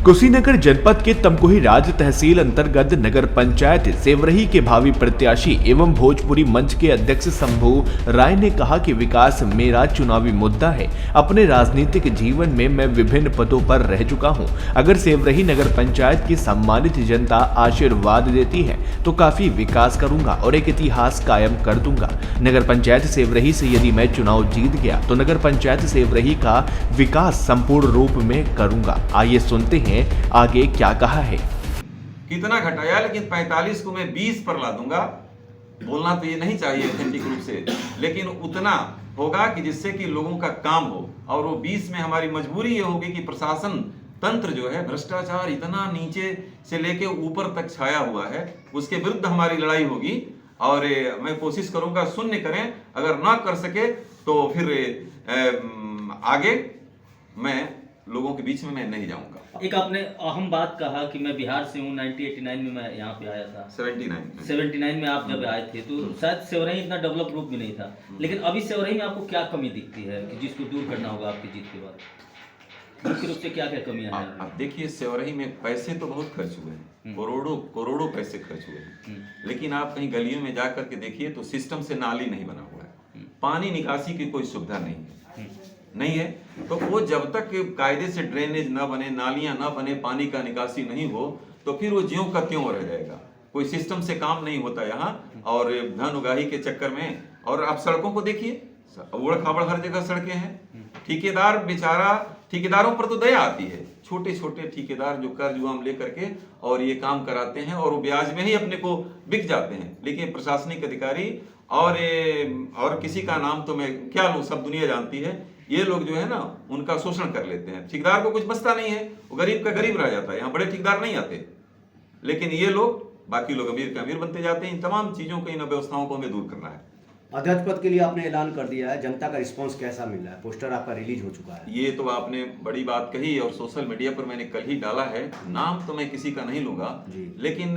कुशीनगर जनपद के तमकुही राज तहसील अंतर्गत नगर पंचायत सेवरही के भावी प्रत्याशी एवं भोजपुरी मंच के अध्यक्ष शंभू राय ने कहा कि विकास मेरा चुनावी मुद्दा है। अपने राजनीतिक जीवन में मैं विभिन्न पदों पर रह चुका हूं। अगर सेवरही नगर पंचायत की सम्मानित जनता आशीर्वाद देती है तो काफी विकास करूंगा और एक इतिहास कायम कर दूंगा। नगर पंचायत सेवरही से यदि मैं चुनाव जीत गया तो नगर पंचायत सेवरही का विकास संपूर्ण रूप में करूंगा। आइए सुनते हैं आगे क्या कहा है। कितना घटाया, लेकिन 45 को मैं 20 पर ला दूंगा। बोलना तो ये नहीं चाहिए ऑथेंटिक रूप से, लेकिन उतना होगा कि जिससे कि लोगों का काम हो। और वो 20 में हमारी मजबूरी ये होगी कि प्रशासन तंत्र जो है, भ्रष्टाचार इतना नीचे से लेके ऊपर तक छाया हुआ है, उसके विरुद्ध हमारी लड़ाई होगी। और मैं कोशिश करूंगा शून्य करें, अगर ना कर सके तो फिर आगे मैं लोगों के बीच में मैं नहीं जाऊंगा। एक आपने अहम बात कहा कि मैं बिहार से हूँ, 1989 में मैं यहाँ पे आया था। 79 में आप जब आए थे तो शायद सेवरही इतना डेवलप ग्रुप भी नहीं था, लेकिन अभी सेवरही में आपको क्या कमी दिखती है कि जिसको दूर करना होगा आपकी जीत के बाद? मुख्य रूप से क्या क्या कमियां हैं? आप देखिए, सेवरही में पैसे तो बहुत खर्च हुए हैं, करोड़ों पैसे खर्च हुए हैं, लेकिन आप कहीं गलियों में जा करके देखिए तो सिस्टम से नाली नहीं बना हुआ है, पानी निकासी की कोई सुविधा नहीं है। तो वो जब तक कायदे से ड्रेनेज न बने, नालियां न बने, पानी का निकासी नहीं हो, तो फिर वो ज्यों का त्यों रह जाएगा। कोई सिस्टम से काम नहीं होता यहाँ, और धन उगाही के चक्कर में। और आप सड़कों को देखिए, उबड़ खाबड़ हर जगह सड़कें हैं। ठेकेदार बेचारा, ठेकेदारों पर तो दया आती है। छोटे छोटे ठेकेदार जो कर्ज वाम लेकर के और ये काम कराते हैं और वो ब्याज में ही अपने को बिक जाते हैं। लेकिन प्रशासनिक अधिकारी और किसी का नाम तो मैं क्या लूं, सब दुनिया जानती है, ये लोग जो है ना उनका शोषण कर लेते हैं। ठेकेदार को कुछ बचता नहीं है, वो गरीब का गरीब रह जाता है। यहाँ बड़े ठेकेदार नहीं आते, लेकिन ये लोग, बाकी लोग अमीर के अमीर बनते जाते हैं। इन तमाम चीजों को, इन अव्यवस्थाओं को हमें दूर करना है। अध्यक्ष पद के लिए आपने ऐलान कर दिया है, जनता का रिस्पांस कैसा मिल रहा है? पोस्टर आपका रिलीज हो चुका है। ये तो आपने बड़ी बात कही, और सोशल मीडिया पर मैंने कल ही डाला है। नाम तो मैं किसी का नहीं लूंगा, लेकिन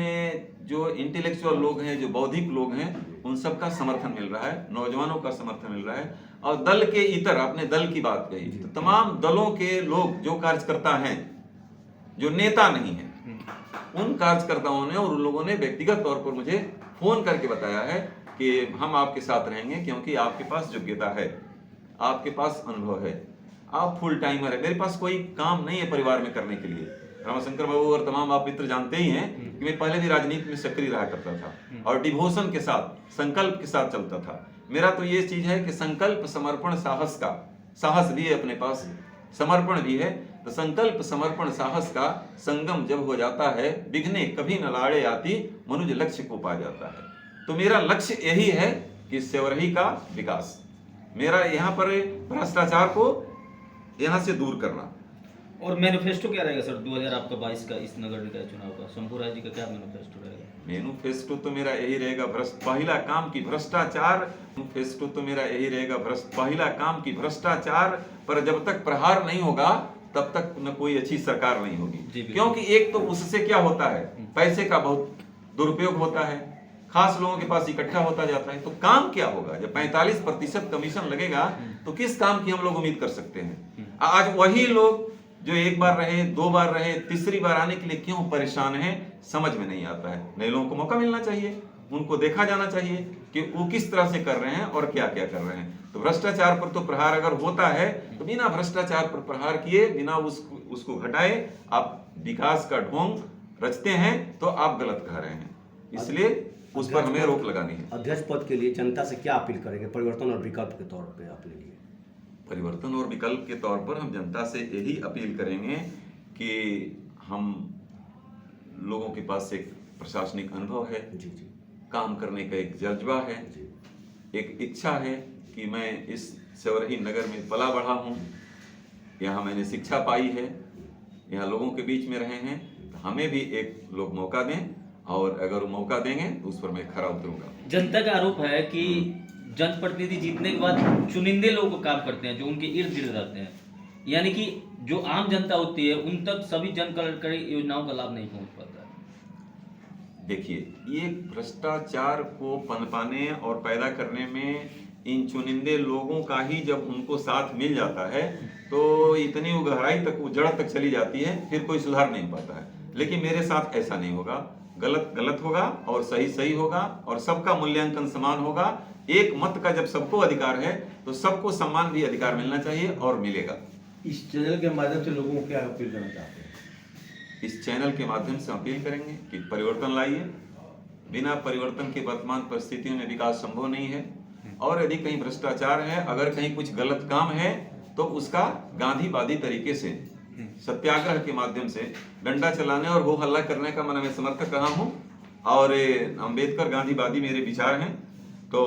जो इंटेलेक्चुअल लोग हैं, जो बौद्धिक लोग हैं, उन सबका समर्थन मिल रहा है, नौजवानों का समर्थन मिल रहा है। और दल के इतर, आपने दल की बात कही, तो तमाम दलों के लोग जो कार्यकर्ता हैं, जो नेता नहीं है, उन कार्यकर्ताओं ने और उन लोगों ने व्यक्तिगत तौर पर मुझे फोन करके बताया है कि हम आपके साथ रहेंगे, क्योंकि आपके पास योग्यता है, आपके पास अनुभव है, आप फुल टाइमर है। मेरे पास कोई काम नहीं है परिवार में करने के लिए। रामाशंकर बाबू और तमाम आप मित्र जानते ही हैं कि मैं पहले भी राजनीति में सक्रिय रहा करता था, और डिवोशन के साथ, संकल्प के साथ चलता था। मेरा तो ये चीज है कि संकल्प, समर्पण, साहस का, साहस भी है अपने पास, समर्पण भी है। तो संकल्प, समर्पण, साहस का संगम जब हो जाता है, विघ्ने कभी न लाड़े आती, मनुज लक्ष्य को पा जाता है। तो मेरा लक्ष्य यही है कि सेवरही का विकास, मेरा यहाँ पर भ्रष्टाचार को यहाँ से दूर करना। और मैनिफेस्टो क्या रहेगा सर 2022 का इस नगर निकाय चुनाव का? शंभू राय जी का क्या मैनिफेस्टो रहेगा? मैनिफेस्टो तो मेरा यही रहेगा, पहला काम की भ्रष्टाचार। मैनिफेस्टो तो मेरा यही रहेगा, पहला काम की भ्रष्टाचार पर जब तक प्रहार नहीं होगा तब तक न कोई अच्छी सरकार नहीं होगी। क्योंकि एक तो उससे क्या होता है, पैसे का बहुत दुरुपयोग होता है, खास लोगों के पास इकट्ठा होता जाता है। तो काम क्या होगा जब 45% कमीशन लगेगा, तो किस काम की हम लोग उम्मीद कर सकते हैं? आज वही लोग जो एक बार रहे, 2 बार रहे, तीसरी बार आने के लिए क्यों परेशान हैं, समझ में नहीं आता है। नए लोगों को मौका मिलना चाहिए, उनको देखा जाना चाहिए कि वो किस तरह से कर रहे हैं और क्या क्या कर रहे हैं। तो भ्रष्टाचार पर तो प्रहार अगर होता है तो बिना भ्रष्टाचार पर प्रहार किए, बिना उसको घटाए आप विकास का ढोंग रचते हैं तो आप गलत कह रहे हैं। इसलिए उस पर हमें रोक लगानी है। अध्यक्ष पद के लिए जनता से क्या अपील करेंगे, परिवर्तन और विकल्प के तौर पे अपने लिए? परिवर्तन और विकल्प के तौर पर हम जनता से यही अपील करेंगे कि हम लोगों के पास एक प्रशासनिक अनुभव है, काम करने का एक जज्बा है, एक इच्छा है कि मैं इस सेवरही नगर में पला बढ़ा हूँ, यहाँ मैंने शिक्षा पाई है, यहाँ लोगों के बीच में रहे हैं। तो हमें भी एक लोग मौका दें, और अगर वो मौका देंगे तो उस पर मैं खरा उतरूंगा। जनता का आरोप है कि जनप्रतिनिधि जीतने के बाद चुनिंदे लोग काम करते हैं जो उनके इर्द गिर्द रहते हैं, यानी कि जो आम जनता होती है उन तक सभी जन कल्याणकारी योजनाओं का लाभ नहीं पहुंच पाता है। देखिए, ये भ्रष्टाचार को पनपाने और पैदा करने में इन चुनिंदे लोगों का ही जब उनको साथ मिल जाता है तो इतनी वो गहराई तक, वो जड़ तक चली जाती है, फिर कोई सुधार नहीं पाता है। लेकिन मेरे साथ ऐसा नहीं होगा। गलत गलत होगा और सही सही होगा और सबका मूल्यांकन समान होगा। एक मत का जब सबको अधिकार है तो सबको सम्मान भी अधिकार मिलना चाहिए और मिलेगा। इस चैनल के माध्यम से लोगों को क्या अपील करना चाहते हैं? इस चैनल के माध्यम से अपील करेंगे कि परिवर्तन लाइए। बिना परिवर्तन के वर्तमान परिस्थितियों में विकास संभव नहीं है। और यदि कहीं भ्रष्टाचार है, अगर कहीं कुछ गलत काम है तो उसका गांधीवादी तरीके से सत्याग्रह के माध्यम से डंडा चलाने और हो हल्ला करने का मैं समर्थक रहा हूं। और अंबेडकर गांधीवादी मेरे विचार हैं, तो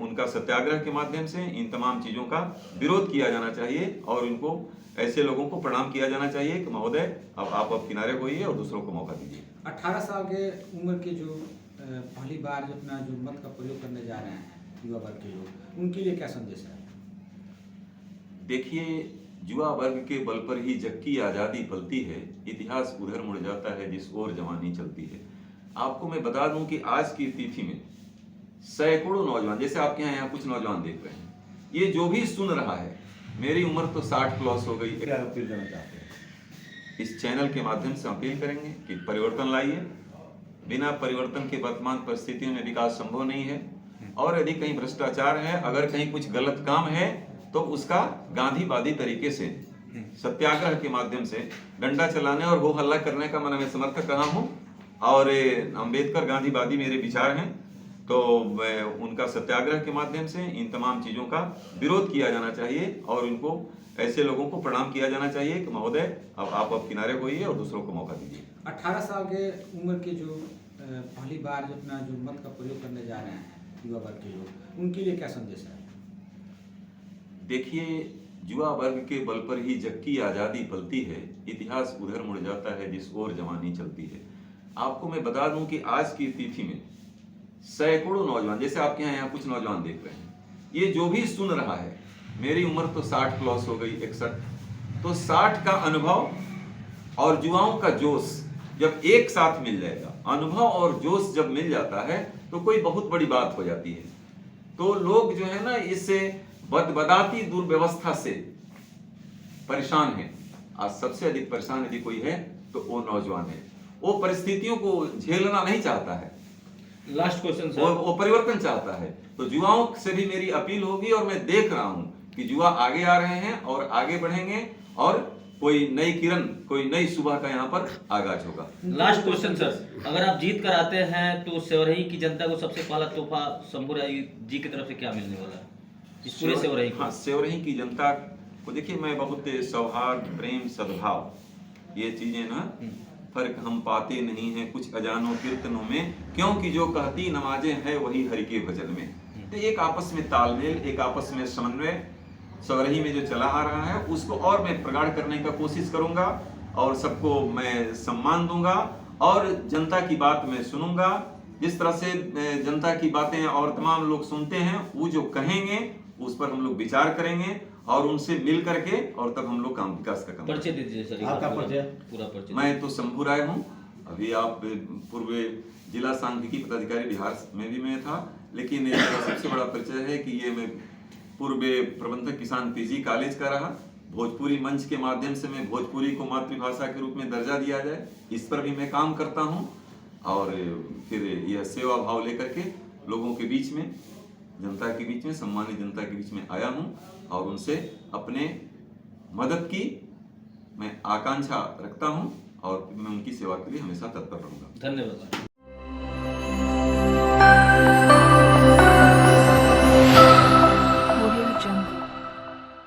उनका सत्याग्रह के माध्यम से इन तमाम चीजों का विरोध किया जाना चाहिए और इनको ऐसे लोगों को प्रणाम किया जाना चाहिए कि महोदय आप किनारे होइए और दूसरों को मौका दीजिए। 18 साल के उम्र के जो पहली बार अपना जो मत का प्रयोग करने जा रहे हैं युवा वर्ग के लोग, उनके लिए क्या संदेश है? देखिए, युवा वर्ग के बल पर ही जग की आजादी पलती है, इतिहास उधर मुड़ जाता है जिस ओर जवानी चलती है। आपको मैं बता दूं कि आज की तिथि में सैकड़ों नौजवान, जैसे आपके यहाँ कुछ नौजवान देख रहे हैं, ये जो भी सुन रहा है, मेरी उम्र तो 60 प्लस हो गई। क्या अपील करना चाहते हैं? इस चैनल के माध्यम से अपील करेंगे कि परिवर्तन लाइए। बिना परिवर्तन के वर्तमान परिस्थितियों में विकास संभव नहीं है। और यदि कहीं भ्रष्टाचार है, अगर कहीं कुछ गलत काम है तो उसका गांधीवादी तरीके से सत्याग्रह के माध्यम से डंडा चलाने और हो हल्ला करने का मैं समर्थक रहा हूं। और अंबेडकर गांधीवादी मेरे विचार हैं, तो उनका सत्याग्रह के माध्यम से इन तमाम चीजों का विरोध किया जाना चाहिए और उनको ऐसे लोगों को प्रणाम किया जाना चाहिए कि महोदय आप किनारे होइए और दूसरों को मौका दीजिए। 18 साल के उम्र के जो पहली बार अपना जो मत का प्रयोग करने जा रहे हैं युवा वर्ग के लोग, उनके लिए क्या संदेश है? देखिए, युवा वर्ग के बल पर ही जग की आजादी पलती है, इतिहास उधर मुड़ जाता है जिस ओर जवानी चलती है। आपको मैं बता दूं कि आज की तिथि में सैकड़ों नौजवान, जैसे आपके यहाँ कुछ नौजवान देख रहे हैं, ये जो भी सुन रहा है, मेरी उम्र तो 60 प्लस हो गई, 61, तो 60 का अनुभव और युवाओं का जोश जब एक साथ मिल जाएगा, अनुभव और जोश जब मिल जाता है तो कोई बहुत बड़ी बात हो जाती है। तो लोग जो है ना, इससे बदबदाती दुर्व्यवस्था से परेशान है। आज सबसे अधिक परेशान यदि कोई है तो वो नौजवान है। वो परिस्थितियों को झेलना नहीं चाहता है, लास्ट क्वेश्चन सर। वो परिवर्तन चाहता है। तो युवाओं से भी मेरी अपील होगी और मैं देख रहा हूं कि युवा आगे आ रहे हैं और आगे बढ़ेंगे और कोई नई किरण, कोई नई सुबह का यहाँ पर आगाज होगा। लास्ट क्वेश्चन सर, अगर आप जीत कर आते हैं तो सेवरही की जनता को सबसे पहला तोहफा शंभू राय जी की तरफ से क्या मिलने वाला है इस पूरे सेवरही को? हाँ, सेवरही की जनता को देखिए, मैं बहुत सौहार्द, प्रेम, सद्भाव, ये चीजें ना फर्क हम पाते नहीं हैं कुछ अजानो कीर्तनों में, क्योंकि जो कहती नमाजें हैं वही हरि के भजन में। तो एक आपस में तालमेल, एक आपस में समन्वय सेवरही में जो चला आ रहा है उसको और मैं प्रगाढ़ करने का कोशिश करूंगा और सबको मैं सम्मान दूंगा और जनता की बात मैं सुनूंगा। जिस तरह से जनता की बातें और तमाम लोग सुनते हैं, वो जो कहेंगे उस पर हम लोग विचार करेंगे और उनसे मिल करके और तब हम लोग काम विकास का काम। परिचय दीजिए सर, आपका परिचय? पूरा परिचय। मैं तो शंभू राय हूँ। अभी आप पूर्व जिला सांख्यिकी पदाधिकारी बिहार में भी मैं था, लेकिन मेरा सबसे बड़ा परिचय है कि ये मैं पूर्व प्रबंधक किसान पीजी कॉलेज का रहा। भोजपुरी मंच के माध्यम से मैं भोजपुरी को मातृभाषा के रूप में दर्जा दिया जाए, इस पर भी मैं काम करता हूँ। और फिर यह सेवा भाव लेकर के लोगों के बीच में, जनता के बीच में, सम्मानित जनता के बीच में आया हूँ और उनसे अपने मदद की मैं आकांक्षा रखता हूँ और मैं उनकी सेवा के लिए हमेशा तत्पर रहूंगा। धन्यवाद।